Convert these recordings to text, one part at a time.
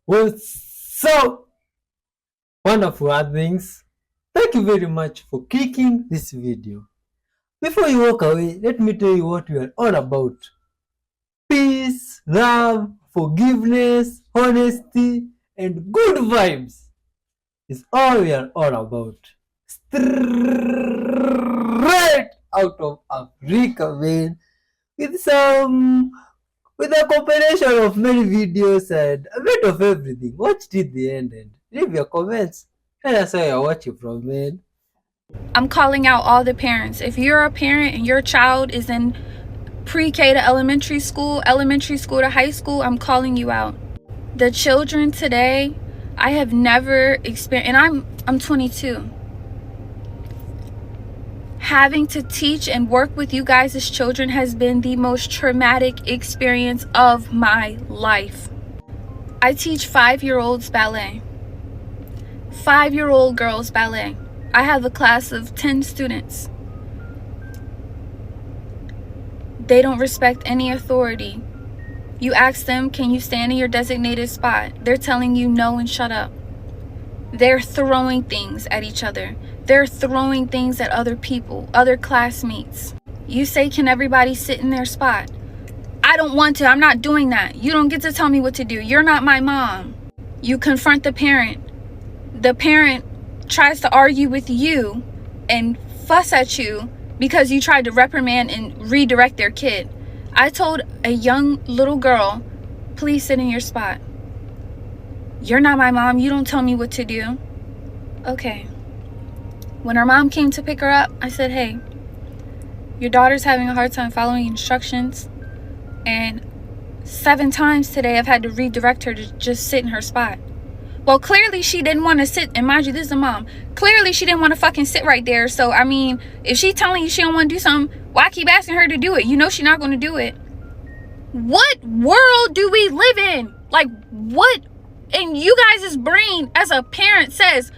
What's up, wonderful things? Thank you very much for clicking this video. Before you walk away, let me tell you what we are all about. Peace, love, forgiveness, honesty, and good vibes is all we are all about. Straight out of Africa, man. With some with a combination of many videos and a bit of everything. Watch till the end and leave your comments. Tell us where you're watching from, man. I'm calling out all the parents. If you're a parent and your child is in pre-K to elementary school to high school, I'm calling you out. The children today, I have never experienced, and I'm 22. Having to teach and work with you guys as children has been the most traumatic experience of my life. I teach 5-year-olds ballet. 5-year-old girls ballet. I have a class of 10 students. They don't respect any authority. You ask them, can you stand in your designated spot? They're telling you no and shut up. They're throwing things at each other. They're throwing things at other people, other classmates. You say, can everybody sit in their spot? I don't want to. I'm not doing that. You don't get to tell me what to do. You're not my mom. You confront the parent. The parent tries to argue with you and fuss at you because you tried to reprimand and redirect their kid. I told a young little girl, please sit in your spot. You're not my mom. You don't tell me what to do. Okay. When her mom came to pick her up, I said, hey, your daughter's having a hard time following instructions. And 7 times today, I've had to redirect her to just sit in her spot. Well, clearly she didn't want to sit. And mind you, this is a mom. Clearly she didn't want to fucking sit right there. So, I mean, if she's telling you she don't want to do something, why keep asking her to do it? You know she's not going to do it. What world do we live in? Like, what in you guys' brain as a parent says,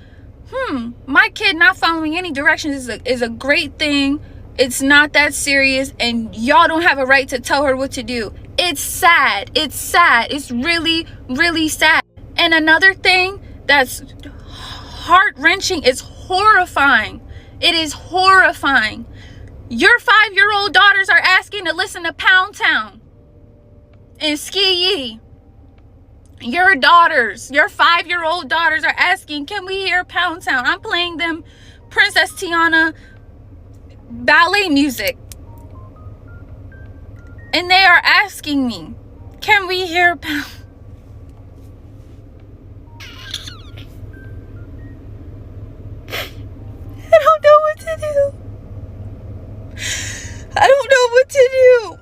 my kid not following any directions is a great thing. It's not that serious. And y'all don't have a right to tell her what to do. It's sad. It's sad. It's really, really sad. And another thing that's heart-wrenching is horrifying. It is horrifying. Your 5-year-old daughters are asking to listen to Pound Town and Ski Yee. Your daughters, your 5-year-old daughters are asking, can we hear Pound Town? I'm playing them Princess Tiana ballet music. And they are asking me, can we hear Pound? I don't know what to do. I don't know what to do.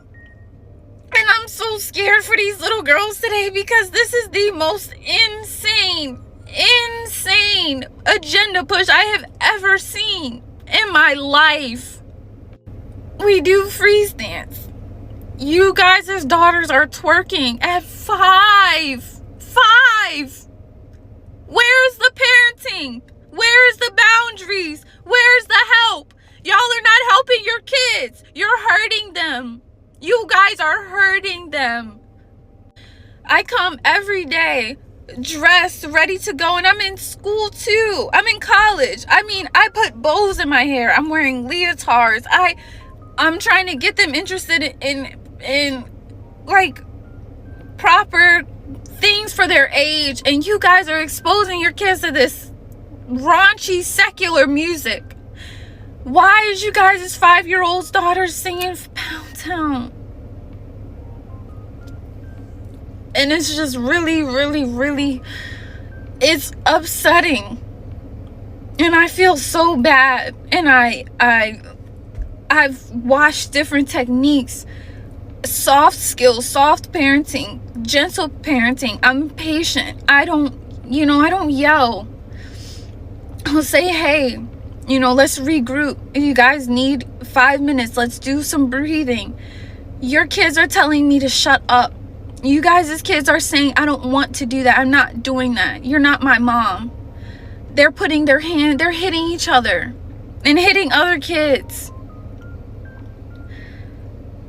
And I'm so scared for these little girls today because this is the most insane agenda push I have ever seen in my life. We do freeze dance. You guys' daughters are twerking at 5. Where's the parenting? Where's the boundaries? Where's the help? Y'all are not helping your kids. You're hurting them. You guys are hurting them. I come every day dressed, ready to go, and I'm in school too. I'm in college. I mean, I put bows in my hair. I'm wearing leotards. I'm trying to get them interested in like proper things for their age, and you guys are exposing your kids to this raunchy secular music. Why is you guys' 5-year-old daughters singing Pound Town? And it's just really, really, really, it's upsetting. And I feel so bad. And I've watched different techniques, soft skills, soft parenting, gentle parenting. I'm patient. I don't yell. I'll say, hey, let's regroup. If you guys need 5 minutes, let's do some breathing. Your kids are telling me to shut up. You guys' kids are saying, I don't want to do that. I'm not doing that. You're not my mom. They're putting they're hitting each other and hitting other kids.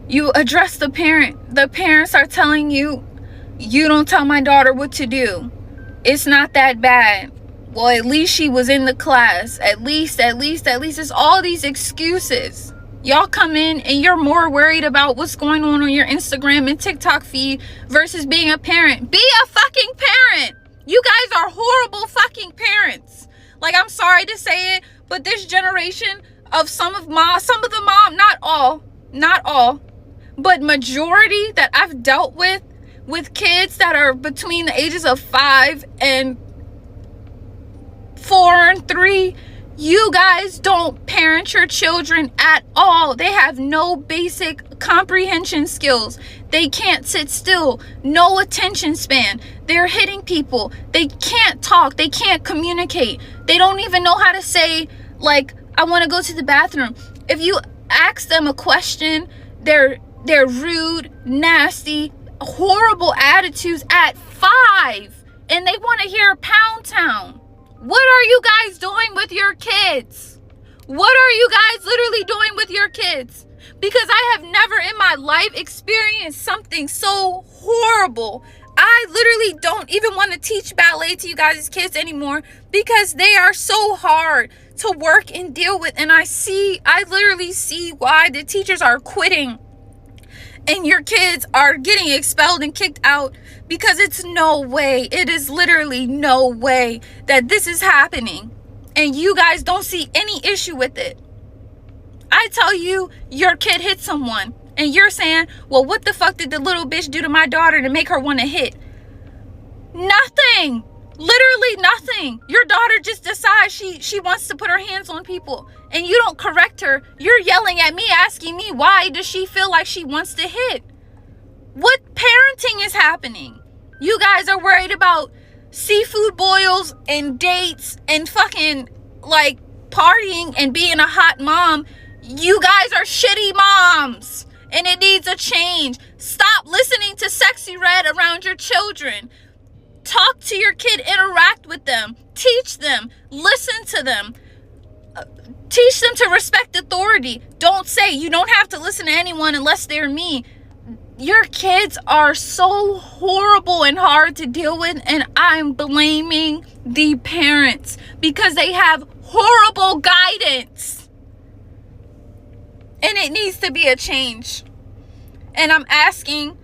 You address the parent. The parents are telling you, you don't tell my daughter what to do. It's not that bad. Well, at least she was in the class. At least. It's all these excuses. Y'all come in and you're more worried about what's going on your Instagram and TikTok feed versus being a parent. Be a fucking parent. You guys are horrible fucking parents. Like, I'm sorry to say it, but this generation of some of the mom, not all, but majority that I've dealt with kids that are between the ages of 5 and 4 and 3, you guys don't parent your children at all. They have no basic comprehension skills. They can't sit still. No attention span. They're hitting people. They can't talk. They can't communicate. They don't even know how to say, like, I want to go to the bathroom. If you ask them a question, they're rude, nasty, horrible attitudes at 5, and they want to hear Pound Town. What are you guys doing with your kids? What are you guys literally doing with your kids? Because I have never in my life experienced something so horrible. I literally don't even want to teach ballet to you guys' kids anymore because they are so hard to work and deal with. And I literally see why the teachers are quitting and your kids are getting expelled and kicked out, because it is literally no way that this is happening and you guys don't see any issue with it. I tell you, your kid hit someone and you're saying, well, what the fuck did the little bitch do to my daughter to make her want to hit? Nothing. Literally nothing. Your daughter just decides she wants to put her hands on people and you don't correct her. You're yelling at me, asking me, why does she feel like she wants to hit? What parenting is happening? You guys are worried about seafood boils and dates and fucking like partying and being a hot mom. You guys are shitty moms and it needs a change. Stop listening to Sexy Red around your children. Talk to your kid, interact with them, teach them, listen to them, teach them to respect authority. Don't say you don't have to listen to anyone unless they're me. Your kids are so horrible and hard to deal with, and I'm blaming the parents because they have horrible guidance. And it needs to be a change. And I'm asking,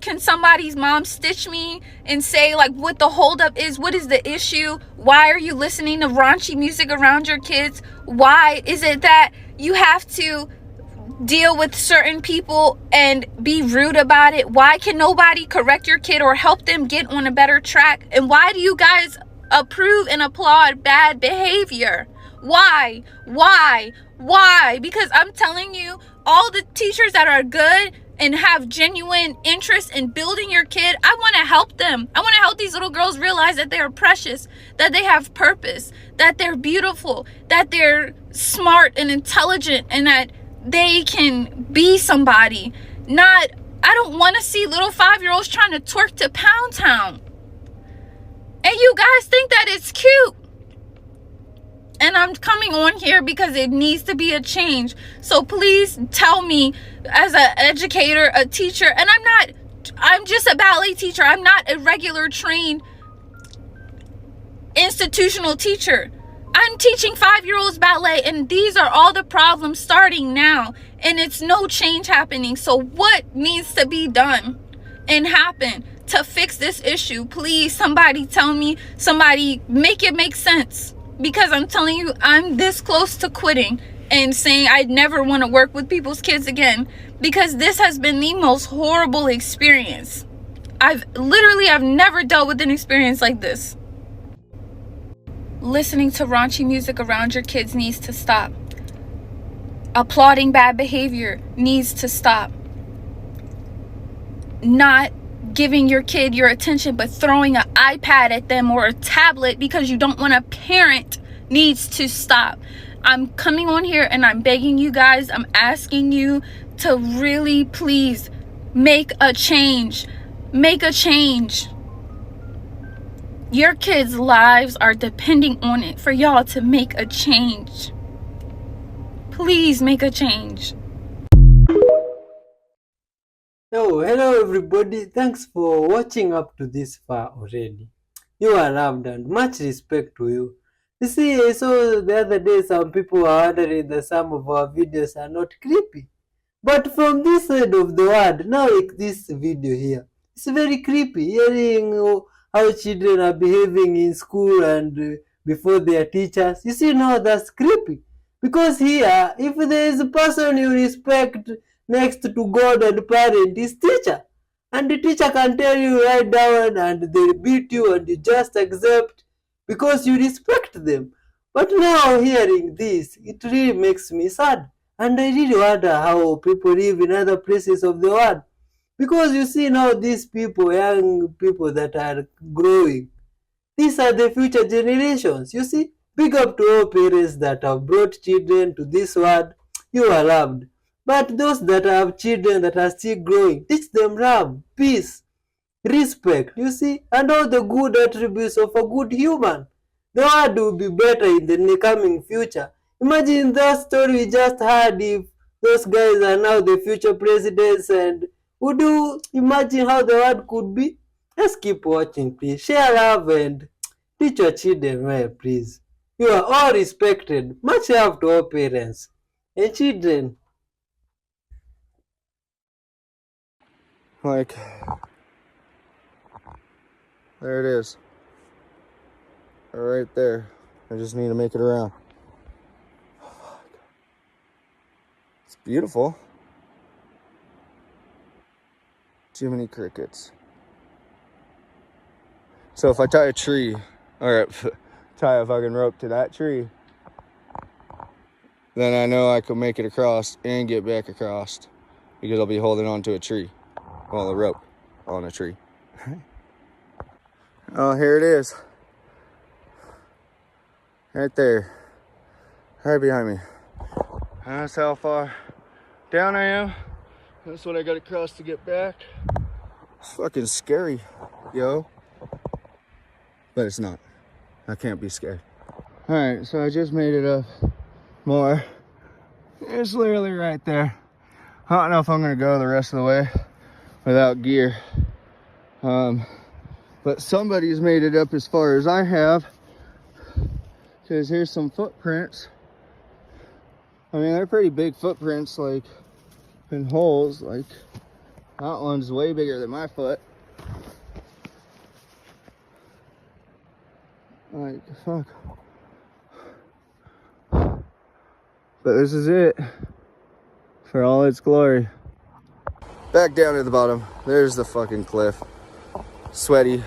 can somebody's mom stitch me and say like what the holdup is? What is the issue? Why are you listening to raunchy music around your kids? Why is it that you have to deal with certain people and be rude about it? Why can nobody correct your kid or help them get on a better track? And why do you guys approve and applaud bad behavior? Why? Because I'm telling you, all the teachers that are good and have genuine interest in building your kid, I want to help them. I want to help these little girls realize that they are precious, that they have purpose, that they're beautiful, that they're smart and intelligent, and that they can be somebody. I don't want to see little 5-year-olds trying to twerk to Pound Town. And you guys think that it's cute. And I'm coming on here because it needs to be a change. So please tell me, as an educator, a teacher, and I'm just a ballet teacher. I'm not a regular trained institutional teacher. I'm teaching 5-year-olds ballet, and these are all the problems starting now, and it's no change happening. So what needs to be done and happen to fix this issue? Please, somebody tell me, somebody make it make sense. Because I'm telling you, I'm this close to quitting and saying I'd never want to work with people's kids again, because this has been the most horrible experience. I've never dealt with an experience like this. Listening to raunchy music around your kids needs to stop. Applauding bad behavior needs to stop. Not giving your kid your attention but throwing an iPad at them or a tablet because you don't want to parent needs to stop. I'm coming on here and I'm begging you guys, I'm asking you to really please make a change. Make a change. Your kids' lives are depending on it for y'all to make a change. Please make a change. So, hello everybody. Thanks for watching up to this far already. You are loved and much respect to you. You see, I saw the other day some people were wondering that some of our videos are not creepy. But from this side of the world, now like this video here, it's very creepy hearing how children are behaving in school and before their teachers. You see, now that's creepy. Because here, if there is a person you respect next to God and parent, is teacher. And the teacher can tell you right down and they beat you and you just accept because you respect them. But now hearing this, it really makes me sad. And I really wonder how people live in other places of the world. Because you see now these people, young people that are growing, these are the future generations. You see, big up to all parents that have brought children to this world. You are loved. But those that have children that are still growing, teach them love, peace, respect, you see, and all the good attributes of a good human. The world will be better in the coming future. Imagine that story we just had if those guys are now the future presidents, and would you imagine how the world could be? Let's keep watching, please. Share love and teach your children well, please. You are all respected. Much love to all parents and children. Like, there it is. Right there. I just need to make it around. It's beautiful. Too many crickets. So if I tie a tree, or tie a fucking rope to that tree, then I know I can make it across and get back across because I'll be holding on to a tree. Well, a rope on a tree. Oh, here it is. Right there. Right behind me. That's how far down I am. That's what I gotta cross to get back. It's fucking scary, yo. But it's not. I can't be scared. Alright, so I just made it up more. It's literally right there. I don't know if I'm gonna go the rest of the way without gear. But somebody's made it up as far as I have. Because here's some footprints. I mean, they're pretty big footprints, like, in holes. Like, that one's way bigger than my foot. Like, fuck. But this is it. For all its glory. Back down to the bottom. There's the fucking cliff. Sweaty,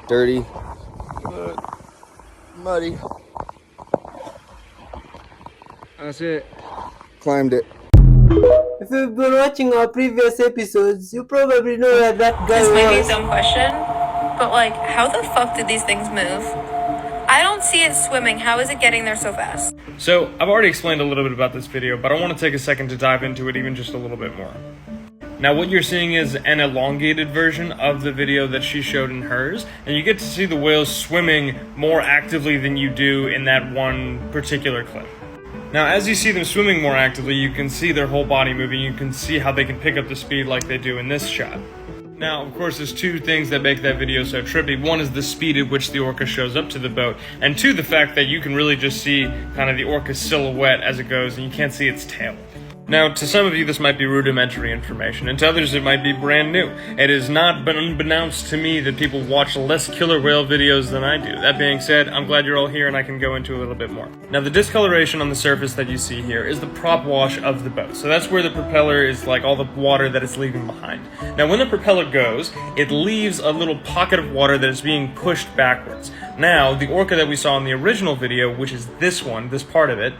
dirty, muddy. That's it. Climbed it. If you've been watching our previous episodes, you probably know that that guy This might be a was... dumb question, but like, how the fuck did these things move? I don't see it swimming. How is it getting there so fast? So, I've already explained a little bit about this video, but I want to take a second to dive into it even just a little bit more. Now, what you're seeing is an elongated version of the video that she showed in hers, and you get to see the whales swimming more actively than you do in that one particular clip. Now, as you see them swimming more actively, you can see their whole body moving. You can see how they can pick up the speed like they do in this shot. Now, of course, there's two things that make that video so trippy. One is the speed at which the orca shows up to the boat, and two, the fact that you can really just see kind of the orca's silhouette as it goes, and you can't see its tail. Now, to some of you, this might be rudimentary information, and to others, it might be brand new. It has not been unbeknownst to me that people watch less killer whale videos than I do. That being said, I'm glad you're all here and I can go into a little bit more. Now, the discoloration on the surface that you see here is the prop wash of the boat. So that's where the propeller is, like all the water that it's leaving behind. Now, when the propeller goes, it leaves a little pocket of water that is being pushed backwards. Now, the orca that we saw in the original video, which is this one, this part of it,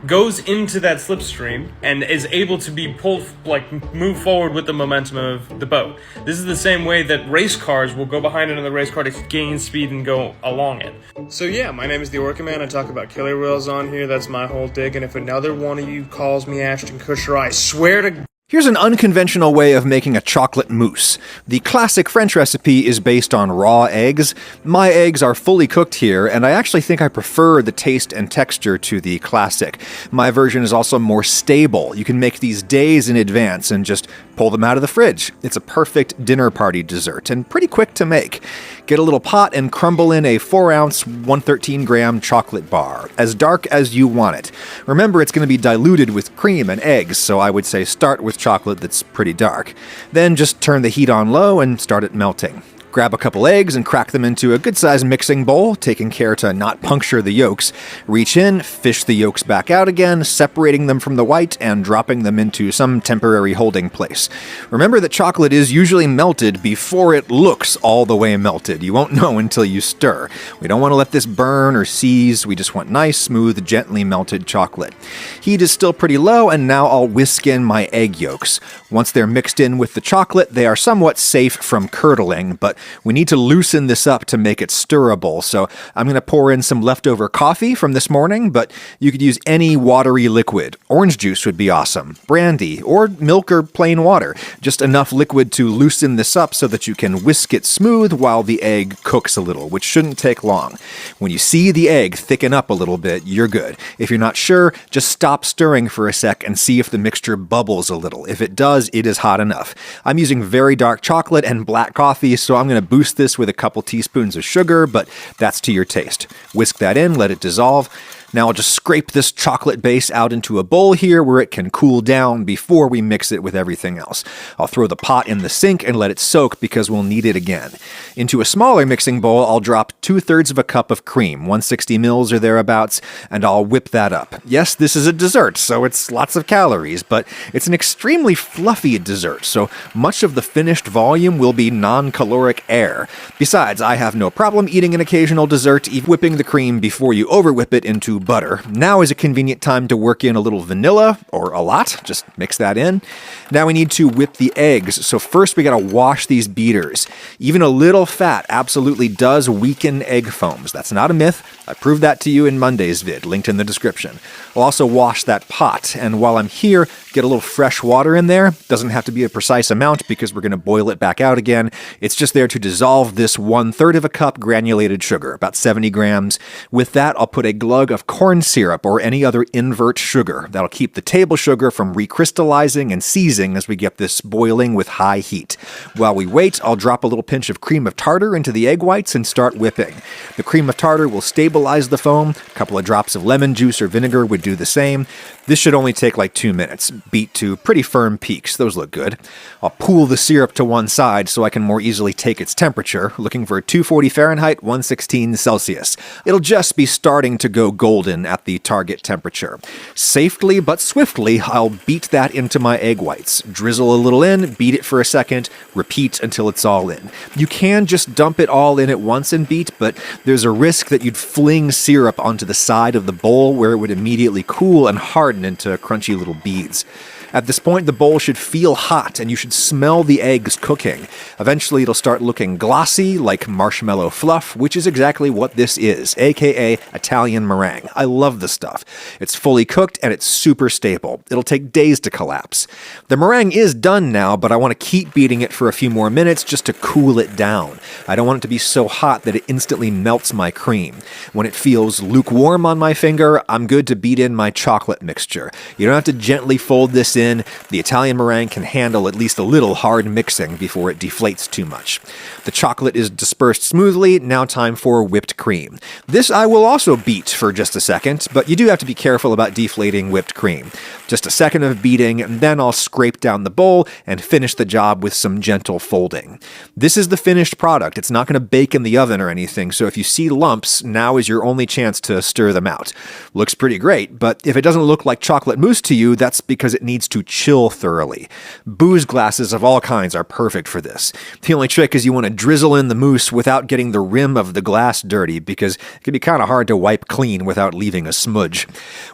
goes into that slipstream and is able to be pulled, like, move forward with the momentum of the boat. This is the same way that race cars will go behind another race car to gain speed and go along it. So yeah, my name is the Orca Man. I talk about killer whales on here. That's my whole dig. And if another one of you calls me Ashton Kutcher, I swear to... Here's an unconventional way of making a chocolate mousse. The classic French recipe is based on raw eggs. My eggs are fully cooked here, and I actually think I prefer the taste and texture to the classic. My version is also more stable. You can make these days in advance and just pull them out of the fridge. It's a perfect dinner party dessert, and pretty quick to make. Get a little pot and crumble in a 4-ounce, 113-gram chocolate bar, as dark as you want it. Remember, it's going to be diluted with cream and eggs, so I would say start with chocolate that's pretty dark. Then just turn the heat on low and start it melting. Grab a couple eggs and crack them into a good-sized mixing bowl, taking care to not puncture the yolks. Reach in, fish the yolks back out again, separating them from the white and dropping them into some temporary holding place. Remember that chocolate is usually melted before it looks all the way melted. You won't know until you stir. We don't want to let this burn or seize. We just want nice, smooth, gently melted chocolate. Heat is still pretty low, and now I'll whisk in my egg yolks. Once they're mixed in with the chocolate, they are somewhat safe from curdling, but we need to loosen this up to make it stirrable, so I'm going to pour in some leftover coffee from this morning, but you could use any watery liquid. Orange juice would be awesome, brandy, or milk or plain water. Just enough liquid to loosen this up so that you can whisk it smooth while the egg cooks a little, which shouldn't take long. When you see the egg thicken up a little bit, you're good. If you're not sure, just stop stirring for a sec and see if the mixture bubbles a little. If it does, it is hot enough. I'm using very dark chocolate and black coffee, so I'm going to boost this with a couple teaspoons of sugar, but that's to your taste. Whisk that in, let it dissolve. Now I'll just scrape this chocolate base out into a bowl here where it can cool down before we mix it with everything else. I'll throw the pot in the sink and let it soak because we'll need it again. Into a smaller mixing bowl, I'll drop 2/3 of a cup of cream, 160 mils or thereabouts, and I'll whip that up. Yes, this is a dessert, so it's lots of calories, but it's an extremely fluffy dessert, so much of the finished volume will be non-caloric air. Besides, I have no problem eating an occasional dessert, even whipping the cream before you over-whip it into butter. Now is a convenient time to work in a little vanilla, or a lot, just mix that in. Now we need to whip the eggs, so first we gotta wash these beaters. Even a little fat absolutely does weaken egg foams. That's not a myth. I proved that to you in Monday's vid, linked in the description. I'll also wash that pot, and while I'm here, get a little fresh water in there. Doesn't have to be a precise amount because we're gonna boil it back out again. It's just there to dissolve this 1/3 of a cup granulated sugar, about 70 grams. With that, I'll put a glug of corn syrup or any other invert sugar. That'll keep the table sugar from recrystallizing and seizing as we get this boiling with high heat. While we wait, I'll drop a little pinch of cream of tartar into the egg whites and start whipping. The cream of tartar will stabilize the foam. A couple of drops of lemon juice or vinegar would do the same. This should only take like 2 minutes. Beat to pretty firm peaks. Those look good. I'll pool the syrup to one side so I can more easily take its temperature, looking for 240 Fahrenheit, 116 Celsius. It'll just be starting to go golden at the target temperature. Safely but swiftly, I'll beat that into my egg whites. Drizzle a little in, beat it for a second, repeat until it's all in. You can just dump it all in at once and beat, but there's a risk that you'd fling syrup onto the side of the bowl where it would immediately cool and harden into crunchy little beads. At this point, the bowl should feel hot and you should smell the eggs cooking. Eventually, it'll start looking glossy, like marshmallow fluff, which is exactly what this is, aka Italian meringue. I love the stuff. It's fully cooked and it's super stable. It'll take days to collapse. The meringue is done now, but I want to keep beating it for a few more minutes just to cool it down. I don't want it to be so hot that it instantly melts my cream. When it feels lukewarm on my finger, I'm good to beat in my chocolate mixture. You don't have to gently fold this in. The Italian meringue can handle at least a little hard mixing before it deflates too much. The chocolate is dispersed smoothly, now time for whipped cream. This I will also beat for just a second, but you do have to be careful about deflating whipped cream. Just a second of beating, and then I'll scrape down the bowl and finish the job with some gentle folding. This is the finished product. It's not going to bake in the oven or anything, so if you see lumps, now is your only chance to stir them out. Looks pretty great, but if it doesn't look like chocolate mousse to you, that's because it needs to chill thoroughly. Booze glasses of all kinds are perfect for this. The only trick is you want to drizzle in the mousse without getting the rim of the glass dirty, because it can be kind of hard to wipe clean without leaving a smudge.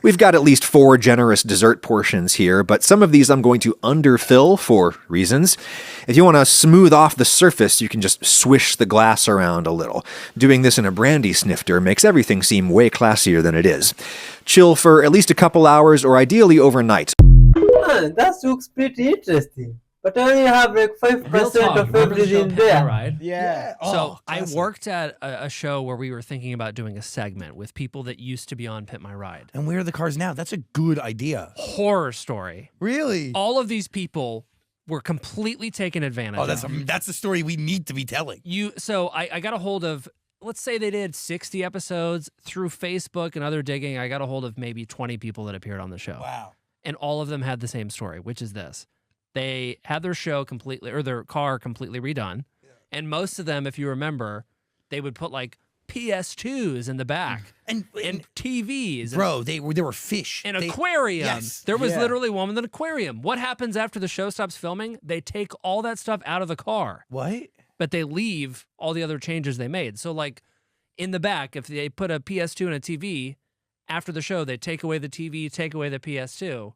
We've got at least 4 generous dessert portions here, but some of these I'm going to underfill for reasons. If you want to smooth off the surface, you can just swish the glass around a little. Doing this in a brandy snifter makes everything seem way classier than it is. Chill for at least a couple hours or ideally overnight. That looks pretty interesting. But I only have like 5% of everything there. Ride? Yeah. So I worked at a show where we were thinking about doing a segment with people that used to be on Pimp My Ride. And where are the cars now? That's a good idea. Horror story. Really? All of these people were completely taken advantage Oh, of. that's the story we need to be telling. So I got a hold of, let's say they did 60 episodes through Facebook and other digging. I got a hold of maybe 20 people that appeared on the show. Wow. And all of them had the same story, which is this. They had their show completely, or their car completely redone. Yeah. And most of them, if you remember, they would put like PS2s in the back and TVs. Bro, there were fish. An aquarium. Yes. There was literally one with an aquarium. What happens after the show stops filming? They take all that stuff out of the car. What? But they leave all the other changes they made. So like in the back, if they put a PS2 and a TV, after the show, they take away the TV, take away the PS2,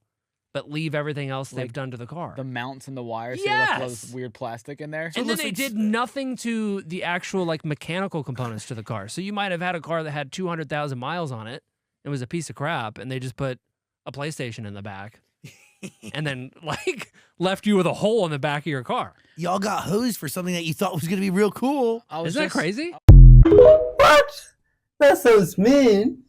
but leave everything else they've done to the car. The mounts and the wires, so yes! they left those weird plastic in there. And then they did nothing to the actual like mechanical components to the car. So you might have had a car that had 200,000 miles on it. It was a piece of crap, and they just put a PlayStation in the back. And then like left you with a hole in the back of your car. Y'all got hosed for something that you thought was going to be real cool. Isn't that crazy? What? That sounds mean.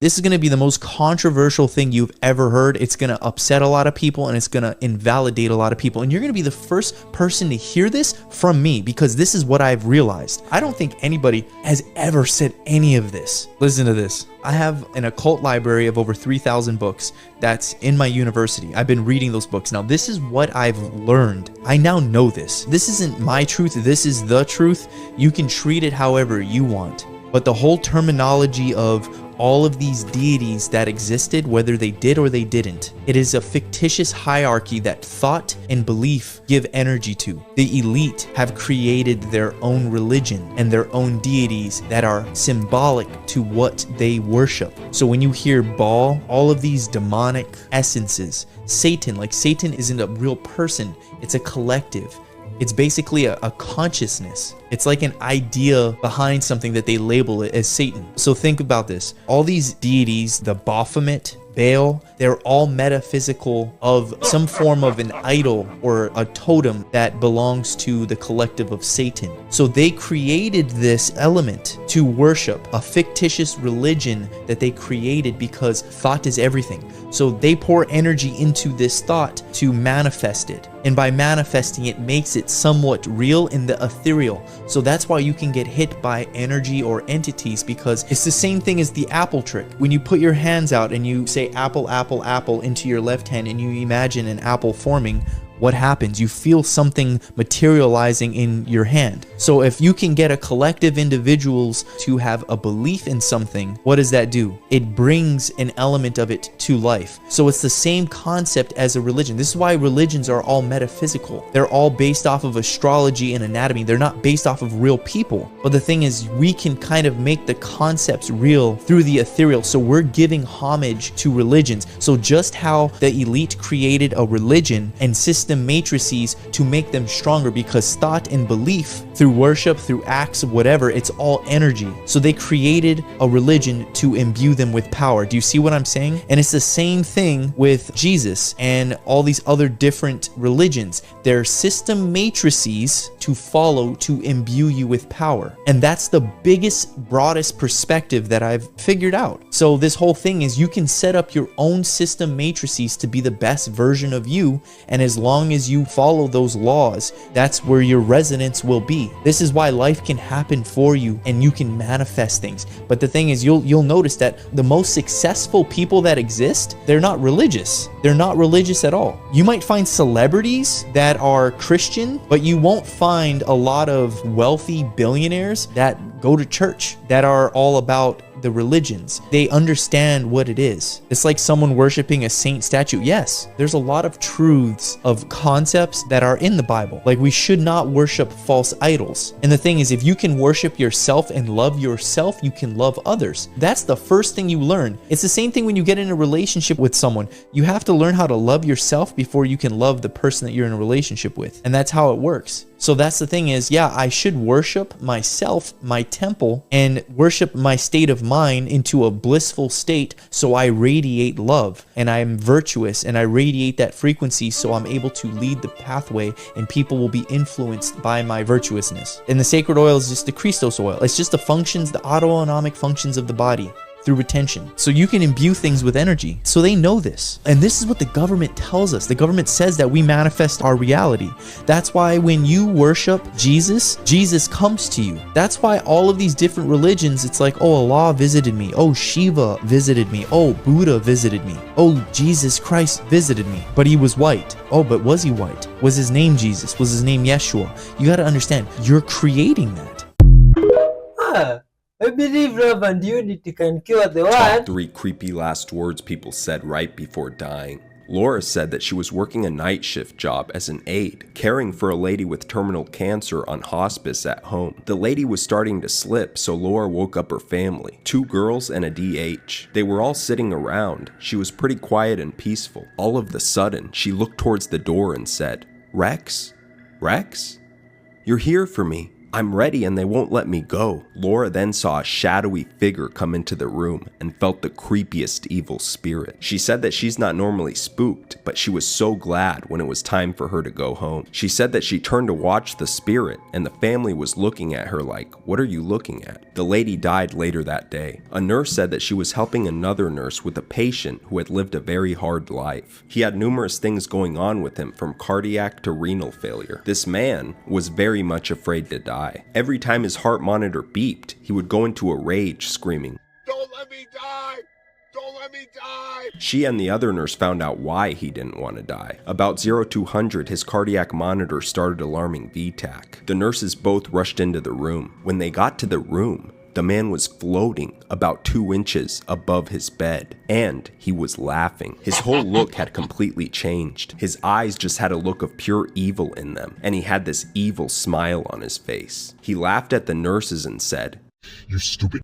This is going to be the most controversial thing you've ever heard. It's going to upset a lot of people and it's going to invalidate a lot of people. And you're going to be the first person to hear this from me because this is what I've realized. I don't think anybody has ever said any of this. Listen to this. I have an occult library of over 3,000 books that's in my university. I've been reading those books. Now, this is what I've learned. I now know this. This isn't my truth. This is the truth. You can treat it however you want. But the whole terminology of all of these deities that existed, whether they did or they didn't, it is a fictitious hierarchy that thought and belief give energy to. The elite have created their own religion and their own deities that are symbolic to what they worship. So when you hear Baal, all of these demonic essences, Satan isn't a real person, it's a collective. It's basically a consciousness. It's like an idea behind something that they label it as Satan. So think about this. All these deities, the Baphomet, Baal, they're all metaphysical of some form of an idol or a totem that belongs to the collective of Satan. So they created this element to worship, a fictitious religion that they created because thought is everything. So they pour energy into this thought to manifest it. And by manifesting it makes it somewhat real in the ethereal. So that's why you can get hit by energy or entities, because it's the same thing as the apple trick. When you put your hands out and you say apple, apple, apple into your left hand and you imagine an apple forming, what happens? You feel something materializing in your hand. So if you can get a collective individuals to have a belief in something, what does that do? It brings an element of it to life. So it's the same concept as a religion. This is why religions are all metaphysical. They're all based off of astrology and anatomy. They're not based off of real people. But the thing is, we can kind of make the concepts real through the ethereal. So we're giving homage to religions. So just how the elite created a religion and system matrices to make them stronger, because thought and belief through worship, through acts of whatever, it's all energy. So they created a religion to imbue them with power. Do you see what I'm saying? And it's the same thing with Jesus and all these other different religions. They're system matrices to follow to imbue you with power. And that's the biggest, broadest perspective that I've figured out. So this whole thing is you can set up your own system matrices to be the best version of you, and as long as you follow those laws, that's where your resonance will be. This is why life can happen for you and you can manifest things. But the thing is, you'll notice that the most successful people that exist, they're not religious. They're not religious at all. You might find celebrities that are Christian, but you won't find a lot of wealthy billionaires that go to church, that are all about the religions. They understand what it is. It's like someone worshiping a saint statue. Yes, there's a lot of truths of concepts that are in the Bible. Like, we should not worship false idols. And the thing is, if you can worship yourself and love yourself, you can love others. That's the first thing you learn. It's the same thing when you get in a relationship with someone. You have to learn how to love yourself before you can love the person that you're in a relationship with. And that's how it works. So that's the thing is, yeah, I should worship myself, my temple, and worship my state of mind into a blissful state so I radiate love and I'm virtuous and I radiate that frequency so I'm able to lead the pathway and people will be influenced by my virtuousness. And the sacred oil is just the Christos oil. It's just the functions, the autonomic functions of the body. through attention. So you can imbue things with energy. So they know this. And this is what the government tells us. The government says that we manifest our reality. That's why when you worship Jesus, Jesus comes to you. That's why all of these different religions, it's like, oh, Allah visited me. Oh, Shiva visited me. Oh, Buddha visited me. Oh, Jesus Christ visited me. But he was white. Oh, but was he white? Was his name Jesus? Was his name Yeshua? You got to understand, you're creating that. I believe love and unity can cure the Top world. 3 creepy last words people said right before dying. Laura said that she was working a night shift job as an aide, caring for a lady with terminal cancer on hospice at home. The lady was starting to slip, so Laura woke up her family, 2 girls and a DH. They were all sitting around. She was pretty quiet and peaceful. All of the sudden, she looked towards the door and said, "Rex? Rex? You're here for me. I'm ready and they won't let me go." Laura then saw a shadowy figure come into the room and felt the creepiest evil spirit. She said that she's not normally spooked, but she was so glad when it was time for her to go home. She said that she turned to watch the spirit and the family was looking at her like, "What are you looking at?" The lady died later that day. A nurse said that she was helping another nurse with a patient who had lived a very hard life. He had numerous things going on with him, from cardiac to renal failure. This man was very much afraid to die. Every time his heart monitor beeped, he would go into a rage, screaming, "Don't let me die! Don't let me die!" She and the other nurse found out why he didn't want to die. About 0 to 100, his cardiac monitor started alarming VTAC. The nurses both rushed into the room. When they got to the room, the man was floating about 2 inches above his bed, and he was laughing. His whole look had completely changed. His eyes just had a look of pure evil in them, and he had this evil smile on his face. He laughed at the nurses and said, "You stupid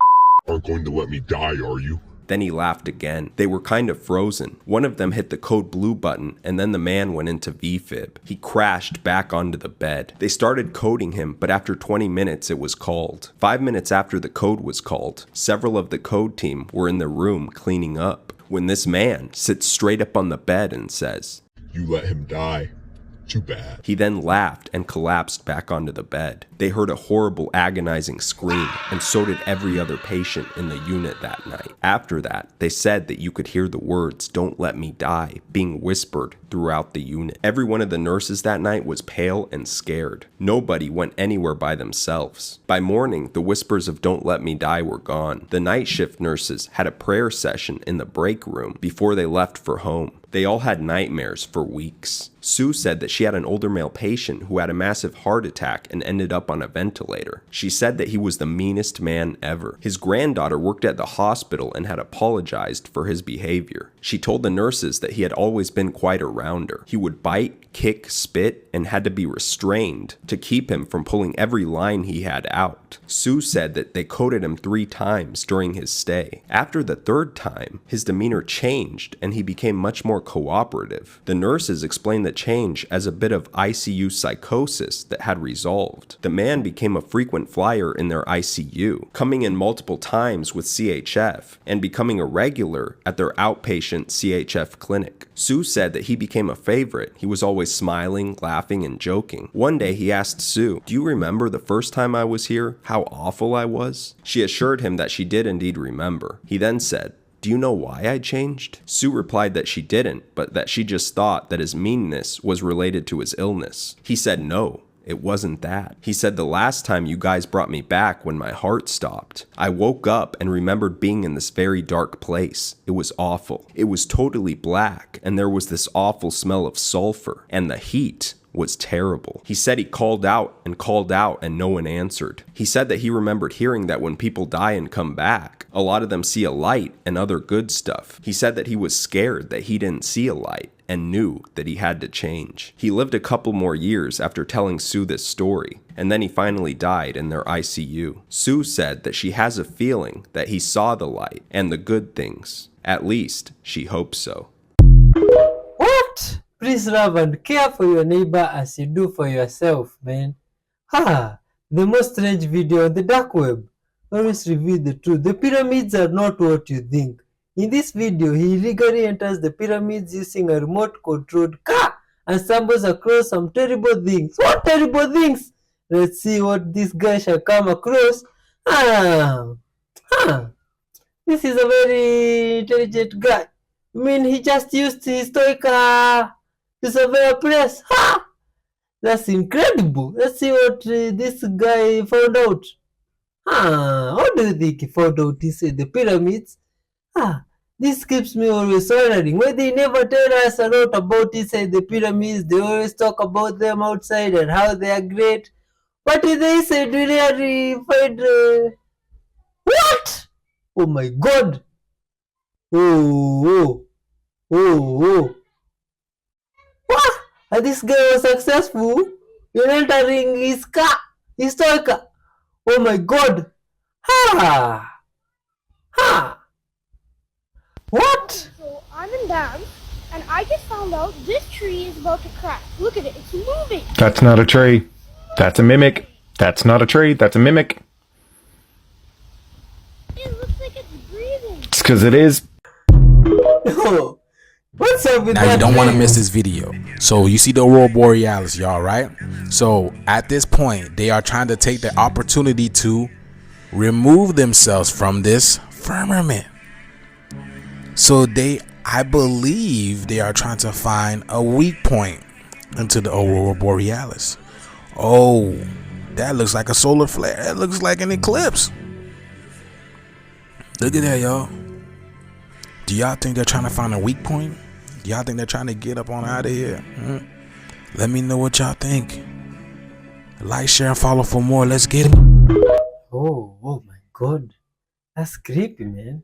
aren't going to let me die, are you?" Then he laughed again. They were kind of frozen. One of them hit the code blue button, and then the man went into VFib. He crashed back onto the bed. They started coding him, but after 20 minutes it was called. 5 minutes after the code was called, several of the code team were in the room cleaning up, when this man sits straight up on the bed and says, "You let him die. Too bad." He then laughed and collapsed back onto the bed. They heard a horrible, agonizing scream, and so did every other patient in the unit that night. After that, they said that you could hear the words, "Don't let me die," being whispered throughout the unit. Every one of the nurses that night was pale and scared. Nobody went anywhere by themselves. By morning, the whispers of "Don't let me die" were gone. The night shift nurses had a prayer session in the break room before they left for home. They all had nightmares for weeks. Sue said that she had an older male patient who had a massive heart attack and ended up on a ventilator. She said that he was the meanest man ever. His granddaughter worked at the hospital and had apologized for his behavior. She told the nurses that he had always been quite around her. He would bite, kick, spit, and had to be restrained to keep him from pulling every line he had out. Sue said that they coded him 3 times during his stay. After the 3rd time, his demeanor changed and he became much more cooperative. The nurses explained the change as a bit of ICU psychosis that had resolved. The man became a frequent flyer in their ICU, coming in multiple times with CHF and becoming a regular at their outpatient CHF clinic. Sue said that he became a favorite. He was always smiling, laughing, and joking. One day he asked Sue, "Do you remember the first time I was here? How awful I was?" She assured him that she did indeed remember. He then said, "Do you know why I changed?" Sue replied that she didn't, but that she just thought that his meanness was related to his illness. He said no. It wasn't that. He said, "The last time you guys brought me back when my heart stopped, I woke up and remembered being in this very dark place. It was awful. It was totally black, and there was this awful smell of sulfur, and the heat was terrible." He said he called out and no one answered. He said that he remembered hearing that when people die and come back, a lot of them see a light and other good stuff. He said that he was scared that he didn't see a light and knew that he had to change. He lived a couple more years after telling Sue this story, and then he finally died in their ICU. Sue said that she has a feeling that he saw the light and the good things. At least, she hopes so. What? Please love and care for your neighbor as you do for yourself, man. The most strange video on the dark web. Always reveal the truth. The pyramids are not what you think. In this video, he illegally enters the pyramids using a remote-controlled car and stumbles across some terrible things. What terrible things? Let's see what this guy shall come across. This is a very intelligent guy. I mean, he just used his stoica to survey a place. Ha! That's incredible. Let's see what this guy found out. How do you think he found out inside the pyramids? This keeps me always wondering why they never tell us a lot about inside the pyramids. They always talk about them outside and how they are great. But in the inside, we rarely find. What? Oh my god! Oh, oh. What? And this guy was successful in entering his car, his toy car. Oh my god! Ha! What? So I'm in dance, and I just found out this tree is about to crack. Look at it, it's moving. That's not a tree. That's a mimic. That's not a tree. That's a mimic. It looks like it's breathing. It's because it is. Oh, what's up with now that? You don't want to name? miss this video. So you see the Aurora Borealis, y'all, right? So at this point, they are trying to take the opportunity to remove themselves from this firmament. So I believe they are trying to find a weak point into the Aurora Borealis. Oh, that looks like a solar flare. That looks like an eclipse. Look at that, y'all. Do y'all think they're trying to find a weak point? Do y'all think they're trying to get up on out of here? Let me know what y'all think. Like, share, and follow for more. Let's get it. Oh my god. That's creepy, man.